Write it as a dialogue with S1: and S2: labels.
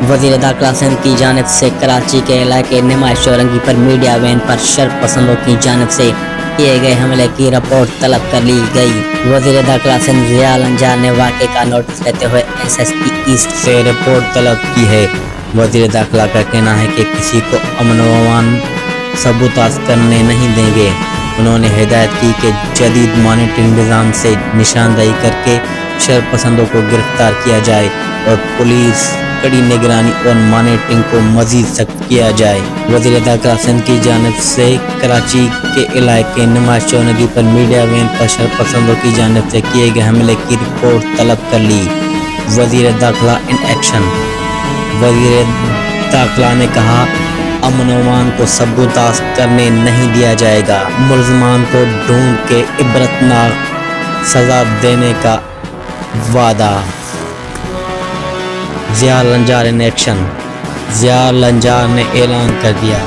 S1: वजीर दाखिला सिंध की जानिब से कराची के इलाके नुमाइश चौरंगी पर मीडिया वैन पर शर पसंदों की जानिब से किए गए हमले की रिपोर्ट तलब कर ली गई। वजीर दाखिला सिंध ज़िया लंजार ने वाक़े का नोटिस लेते हुए SSP ईस्ट से रिपोर्ट तलब की है। वजीर दाखिला का कहना है कि किसी को अमन व अमान सबूतात करने नहीं देंगे। उन्होंने हिदायत की कि जदीद मॉनिटरिंग निज़ाम से निशानदही करके शरपसंदों को गिरफ्तार किया जाए और पुलिस कड़ी निगरानी और मॉनिटरिंग को मजीद सख्त किया जाए। वज़ीर दाखिला सिंध की जानिब से कराची के इलाके नुमाइश चौरंगी पर मीडिया वैन पर शरपसंदों की जानिब से किए गए हमले की रिपोर्ट तलब कर ली। वज़ीर दाखिला इन एक्शन। वज़ीर दाखिला ने कहा, अमन व अमान को सबूतात करने नहीं दिया जाएगा। मुल्ज़िमान को ढूंढ के इबरतनाक सज़ा देने का वादा। Zia Lanjar in action. ज़िया लंजार ने ऐलान कर दिया